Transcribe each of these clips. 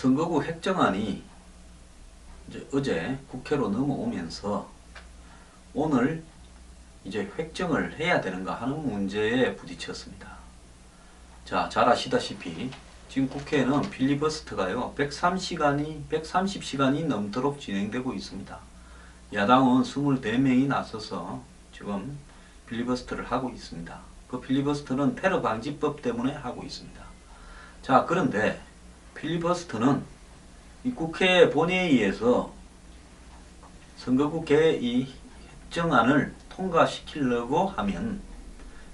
선거구 획정안이 이제 어제 국회로 넘어오면서 오늘 이제 획정을 해야 되는가 하는 문제에 부딪혔습니다. 자, 잘 아시다시피 지금 국회에는 필리버스터가요 130시간이 넘도록 진행되고 있습니다. 야당은 24명이 나서서 지금 필리버스터를 하고 있습니다. 그 필리버스터는 테러 방지법 때문에 하고 있습니다. 자, 그런데 필리버스터는 이 국회 본회의에서 선거구 개의 획정안을 통과시키려고 하면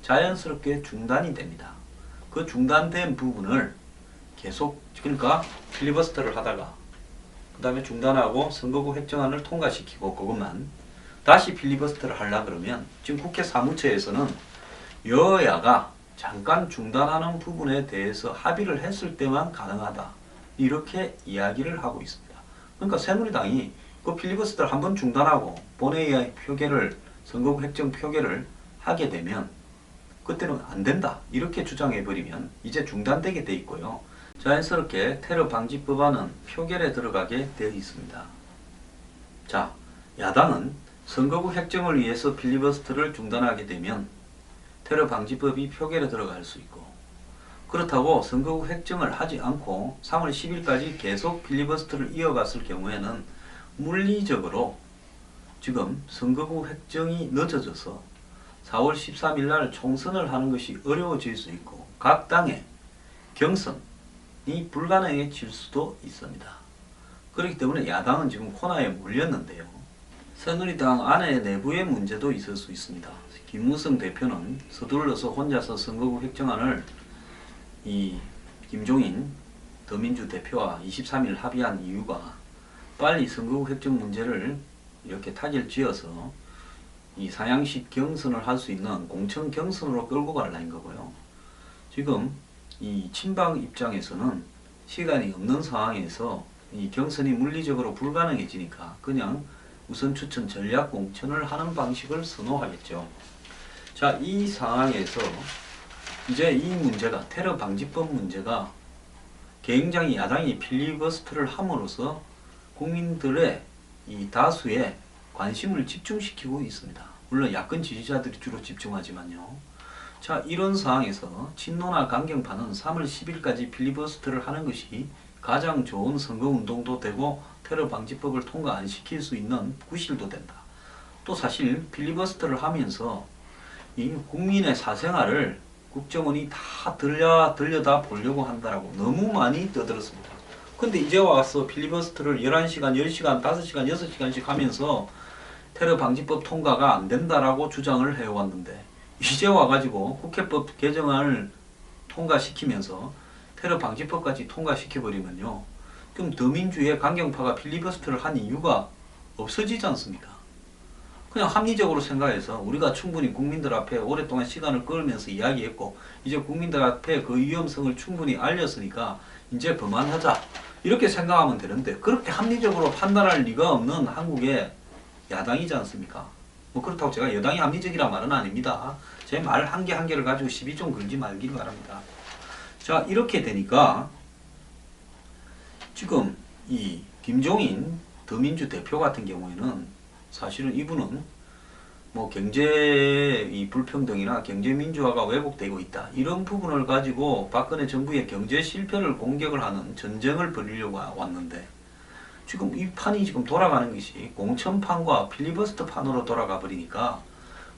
자연스럽게 중단이 됩니다. 그 중단된 부분을 계속, 그러니까 필리버스터를 하다가 그 다음에 중단하고 선거구 획정안을 통과시키고 그것만 다시 필리버스터를 하려고 그러면 지금 국회 사무처에서는 여야가 잠깐 중단하는 부분에 대해서 합의를 했을 때만 가능하다, 이렇게 이야기를 하고 있습니다. 그러니까 새누리당이 그 필리버스터를 한번 중단하고 본회의의 표결을, 선거구 획정 표결을 하게 되면 그때는 안 된다, 이렇게 주장해버리면 이제 중단되게 돼 있고요. 자연스럽게 테러 방지 법안은 표결에 들어가게 되어 있습니다. 자, 야당은 선거구 획정을 위해서 필리버스터를 중단하게 되면 테러 방지법이 표결에 들어갈 수 있고, 그렇다고 선거구 획정을 하지 않고 3월 10일까지 계속 필리버스터를 이어갔을 경우에는 물리적으로 지금 선거구 획정이 늦어져서 4월 13일 날 총선을 하는 것이 어려워질 수 있고 각 당의 경선이 불가능해질 수도 있습니다. 그렇기 때문에 야당은 지금 코너에 몰렸는데요. 새누리당 안에 내부의 문제도 있을 수 있습니다. 김무성 대표는 서둘러서 혼자서 선거구 획정안을 이 김종인 더민주 대표와 23일 합의한 이유가 빨리 선거구 획정 문제를 이렇게 타결지어서 이 상향식 경선을 할 수 있는 공천 경선으로 끌고 가려는 거고요. 지금 이 친박 입장에서는 시간이 없는 상황에서 이 경선이 물리적으로 불가능해지니까 그냥 우선 추천 전략 공천을 하는 방식을 선호하겠죠. 자, 이 상황에서 이제 이 문제가, 테러 방지법 문제가 굉장히 야당이 필리버스터를 함으로써 국민들의 이 다수의 관심을 집중시키고 있습니다. 물론 야권 지지자들이 주로 집중하지만요. 자, 이런 상황에서 친노나 강경파는 3월 10일까지 필리버스터를 하는 것이 가장 좋은 선거운동도 되고 테러 방지법을 통과 안 시킬 수 있는 구실도 된다. 또 사실 필리버스터를 하면서 이 국민의 사생활을 국정원이 다 들여다 보려고 한다라고 너무 많이 떠들었습니다. 근데 이제 와서 필리버스터를 11시간, 10시간, 5시간, 6시간씩 하면서 테러 방지법 통과가 안 된다라고 주장을 해왔는데 이제 와가지고 국회법 개정안을 통과시키면서 테러 방지법까지 통과시켜버리면요, 그럼 더민주의 강경파가 필리버스터를 한 이유가 없어지지 않습니까? 그냥 합리적으로 생각해서 우리가 충분히 국민들 앞에 오랫동안 시간을 끌면서 이야기했고 이제 국민들 앞에 그 위험성을 충분히 알렸으니까 이제 그만하자, 이렇게 생각하면 되는데 그렇게 합리적으로 판단할 리가 없는 한국의 야당이지 않습니까? 뭐 그렇다고 제가 여당이 합리적이란 말은 아닙니다. 제 말 한 개 한 개를 가지고 시비 좀 걸지 말길 바랍니다. 자, 이렇게 되니까 지금 이 김종인 더민주 대표 같은 경우에는 사실은 이분은 뭐 경제 이 불평등이나 경제 민주화가 왜곡되고 있다, 이런 부분을 가지고 박근혜 정부의 경제 실패를 공격을 하는 전쟁을 벌이려고 왔는데 지금 이 판이 지금 돌아가는 것이 공천판과 필리버스터 판으로 돌아가 버리니까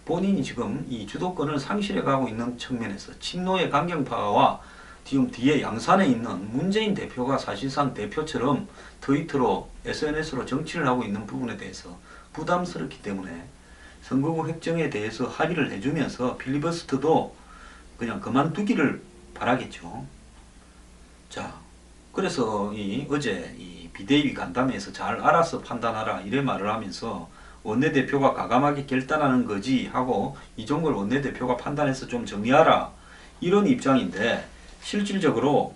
본인이 지금 이 주도권을 상실해 가고 있는 측면에서 친노의 강경파와 지금 뒤에 양산에 있는 문재인 대표가 사실상 대표처럼 트위터로 SNS로 정치를 하고 있는 부분에 대해서 부담스럽기 때문에 선거구 획정에 대해서 합의를 해주면서 필리버스터도 그냥 그만두기를 바라겠죠. 자, 그래서 어제 이 비대위 간담회에서 잘 알아서 판단하라, 이래 말을 하면서 원내대표가 과감하게 결단하는 거지 하고 이종걸 원내대표가 판단해서 좀 정리하라, 이런 입장인데 실질적으로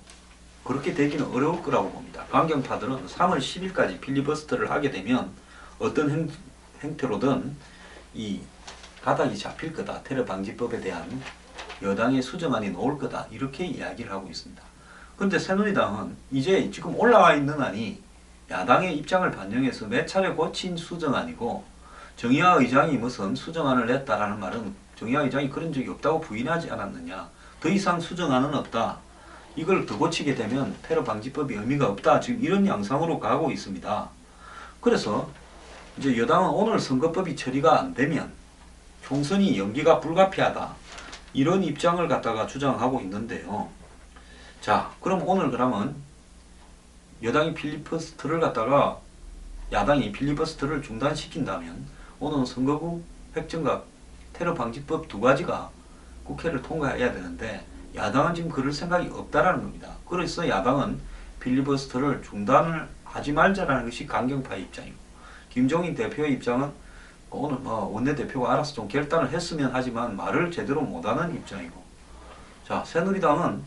그렇게 되기는 어려울 거라고 봅니다. 강경파들은 3월 10일까지 필리버스터를 하게 되면 어떤 형태로든 이 가닥이 잡힐 거다, 테러 방지법에 대한 여당의 수정안이 나올 거다, 이렇게 이야기를 하고 있습니다. 근데 새누리당은 이제 지금 올라와 있는 안이 야당의 입장을 반영해서 몇 차례 고친 수정안이고, 정의화 의장이 무슨 수정안을 냈다라는 말은 정의화 의장이 그런 적이 없다고 부인하지 않았느냐. 더 이상 수정안은 없다. 이걸 더 고치게 되면 테러 방지법이 의미가 없다. 지금 이런 양상으로 가고 있습니다. 그래서 이제 여당은 오늘 선거법이 처리가 안 되면 총선이 연기가 불가피하다. 이런 입장을 갖다가 주장하고 있는데요. 자, 그럼 오늘 그러면 여당이 필리버스터를 갖다가 야당이 필리버스터를 중단시킨다면 오늘은 선거구 획정과 테러 방지법 두 가지가 국회를 통과해야 되는데 야당은 지금 그럴 생각이 없다라는 겁니다. 그래서 야당은 필리버스터를 중단을 하지 말자라는 것이 강경파의 입장이고, 김종인 대표의 입장은 오늘 원내대표가 알아서 좀 결단을 했으면 하지만 말을 제대로 못하는 입장이고, 자, 새누리당은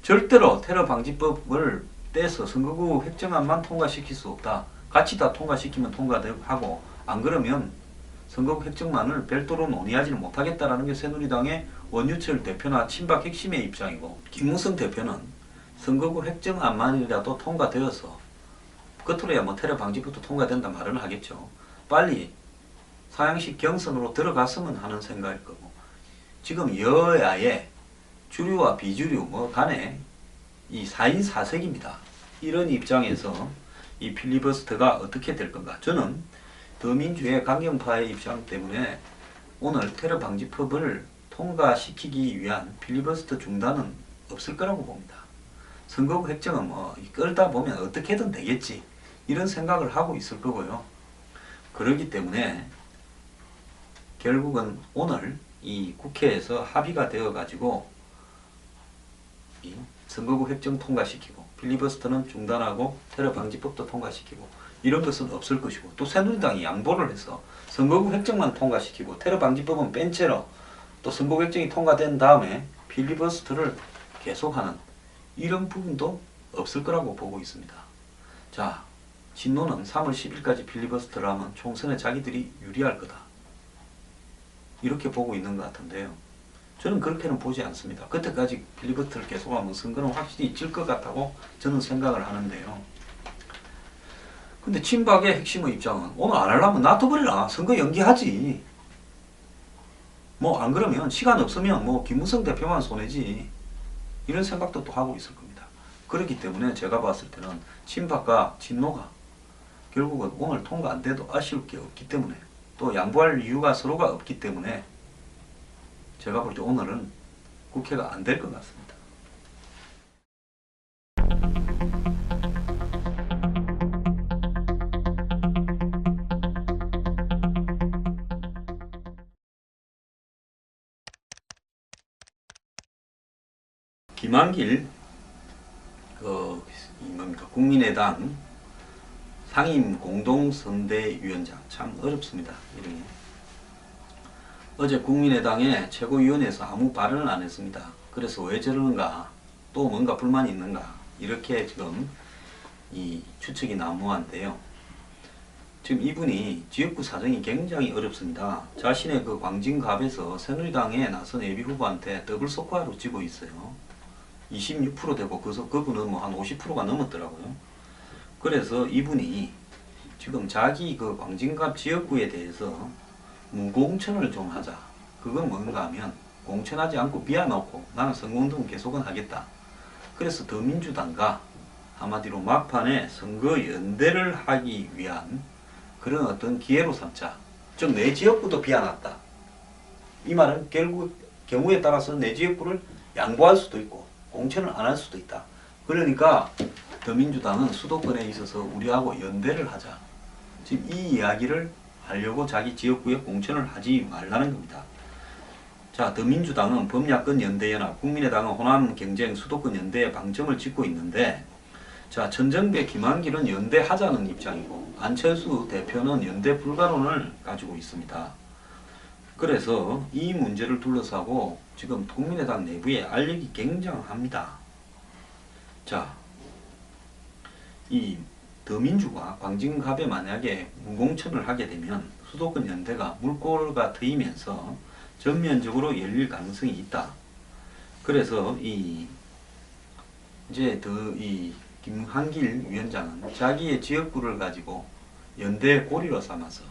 절대로 테러 방지법을 떼서 선거구 획정안만 통과시킬 수 없다. 같이 다 통과시키면 통과하고 안 그러면 선거구 획정안을 별도로 논의하지는 못하겠다라는 게 새누리당의 원유철 대표나 친박 핵심의 입장이고, 김무성 대표는 선거구 획정안만이라도 통과되어서 겉으로야 테러 방지법도 통과된다 말은 하겠죠. 빨리 사양식 경선으로 들어갔으면 하는 생각일 거고, 지금 여야의 주류와 비주류 간에 이 4인 4색입니다. 이런 입장에서 이 필리버스터가 어떻게 될 건가? 저는 더민주의 강경파의 입장 때문에 오늘 테러 방지법을 통과시키기 위한 필리버스터 중단은 없을 거라고 봅니다. 선거구 획정은 끌다 보면 어떻게든 되겠지. 이런 생각을 하고 있을 거고요. 그렇기 때문에 결국은 오늘 이 국회에서 합의가 되어 가지고 이 선거구 획정 통과시키고 필리버스터는 중단하고 테러 방지법도 통과시키고 이런 것은 없을 것이고, 또 새누리당이 양보를 해서 선거구 획정만 통과시키고 테러 방지법은 뺀 채로 또 선거구 획정이 통과된 다음에 필리버스터를 계속하는 이런 부분도 없을 거라고 보고 있습니다. 자, 진노는 3월 10일까지 필리버스터를 하면 총선에 자기들이 유리할 거다. 이렇게 보고 있는 것 같은데요. 저는 그렇게는 보지 않습니다. 그때까지 필리버스터를 계속하면 선거는 확실히 질 것 같다고 저는 생각을 하는데요. 근데 친박의 핵심의 입장은 오늘 안 하려면 놔둬버리라. 선거 연기하지. 안 그러면 시간 없으면 김무성 대표만 손해지. 이런 생각도 또 하고 있을 겁니다. 그렇기 때문에 제가 봤을 때는 친박과 진노가 결국은 오늘 통과 안 돼도 아쉬울 게 없기 때문에, 또 양보할 이유가 서로가 없기 때문에 제가 볼 때 오늘은 국회가 안 될 것 같습니다. 김한길 국민의당 상임 공동선대위원장, 참 어렵습니다. 이름이. 어제 국민의당의 최고위원회에서 아무 발언을 안 했습니다. 그래서 왜 저러는가, 또 뭔가 불만이 있는가, 이렇게 지금 이 추측이 난무한데요. 지금 이분이 지역구 사정이 굉장히 어렵습니다. 자신의 그 광진갑에서 새누리당에 나선 예비후보한테 더블 스코어로 지고 있어요. 26% 되고 그분은 한 50%가 넘었더라고요. 그래서 이분이 지금 자기 그 광진갑 지역구에 대해서 무공천을 좀 하자. 그건 뭔가 하면 공천하지 않고 비워놓고 나는 선거운동 계속은 하겠다. 그래서 더민주당과 한마디로 막판에 선거 연대를 하기 위한 그런 어떤 기회로 삼자. 즉 내 지역구도 비워놨다. 이 말은 결국 경우에 따라서 내 지역구를 양보할 수도 있고 공천을 안 할 수도 있다. 그러니까 더민주당은 수도권에 있어서 우리하고 연대를 하자. 지금 이 이야기를 하려고 자기 지역구에 공천을 하지 말라는 겁니다. 자, 더민주당은 범야권 연대연합, 국민의당은 호남 경쟁 수도권 연대에 방점을 짓고 있는데, 자, 천정배, 김한길은 연대하자는 입장이고 안철수 대표는 연대 불가론을 가지고 있습니다. 그래서 이 문제를 둘러싸고 지금 국민의당 내부에 알력이 굉장합니다. 자, 이 더민주가 광진갑에 만약에 무공천을 하게 되면 수도권 연대가 물꼬가 트이면서 전면적으로 열릴 가능성이 있다. 그래서 이 이제 이 김한길 위원장은 자기의 지역구를 가지고 연대 고리로 삼아서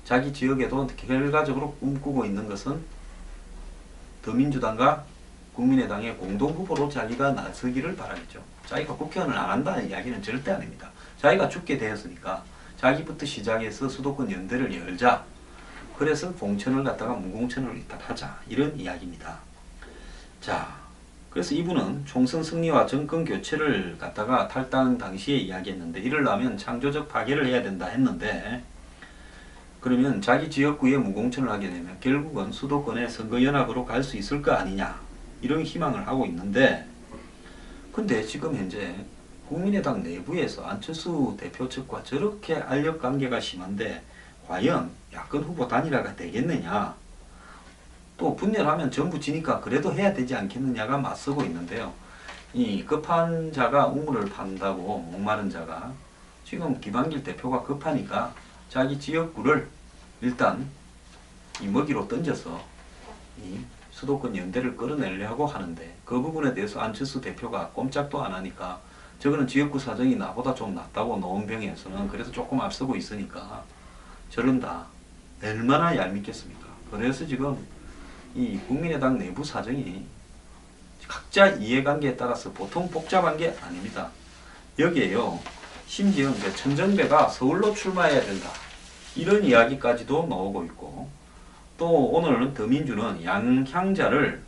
자기 지역에도 결과적으로 꿈꾸고 있는 것은 더민주당과 국민의당의 공동후보로 자기가 나서기를 바라겠죠. 자기가 국회의원을 안 한다는 이야기는 절대 아닙니다. 자기가 죽게 되었으니까 자기부터 시작해서 수도권 연대를 열자. 그래서 공천을 갖다가 무공천을 일단 하자. 이런 이야기입니다. 자, 그래서 이분은 총선 승리와 정권 교체를 갖다가 탈당 당시에 이야기했는데 이러려면 창조적 파괴를 해야 된다 했는데 그러면 자기 지역구에 무공천을 하게 되면 결국은 수도권의 선거연합으로 갈 수 있을 거 아니냐 이런 희망을 하고 있는데 근데 지금 현재 국민의당 내부에서 안철수 대표 측과 저렇게 알력관계가 심한데 과연 야권 후보 단일화가 되겠느냐 또 분열하면 전부 지니까 그래도 해야 되지 않겠느냐가 맞서고 있는데요. 이 급한 자가 우물을 판다고 목마른 자가 지금 김한길 대표가 급하니까 자기 지역구를 일단 이 먹이로 던져서 이 수도권 연대를 끌어내려고 하는데 그 부분에 대해서 안철수 대표가 꼼짝도 안 하니까 저거는 지역구 사정이 나보다 좀 낫다고 노원병에서는 그래서 조금 앞서고 있으니까 저런다. 얼마나 얄밉겠습니까? 그래서 지금 이 국민의당 내부 사정이 각자 이해관계에 따라서 보통 복잡한 게 아닙니다. 여기에요. 심지어 이제 천정배가 서울로 출마해야 된다. 이런 이야기까지도 나오고 있고 또 오늘 더민주는 양향자를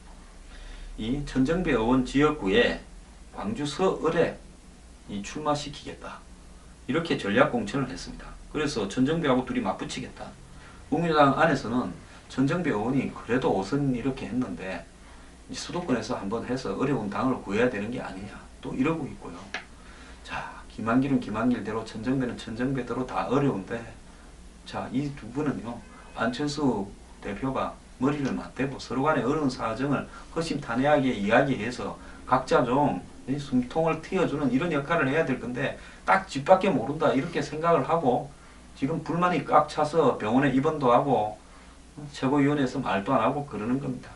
이 천정배 의원 지역구에 광주 서을에 출마시키겠다. 이렇게 전략공천을 했습니다. 그래서 천정배하고 둘이 맞붙이겠다. 국민의당 안에서는 천정배 의원이 그래도 옷은 이렇게 했는데 수도권에서 한번 해서 어려운 당을 구해야 되는 게 아니냐 또 이러고 있고요. 자, 김한길은 김한길대로 천정배는 천정배대로 다 어려운데 자, 이 두 분은요 안철수 대표가 머리를 맞대고 서로 간의 어려운 사정을 허심탄회하게 이야기해서 각자 좀 숨통을 트여주는 이런 역할을 해야 될 건데 딱 집밖에 모른다 이렇게 생각을 하고 지금 불만이 꽉 차서 병원에 입원도 하고 최고위원회에서 말도 안 하고 그러는 겁니다.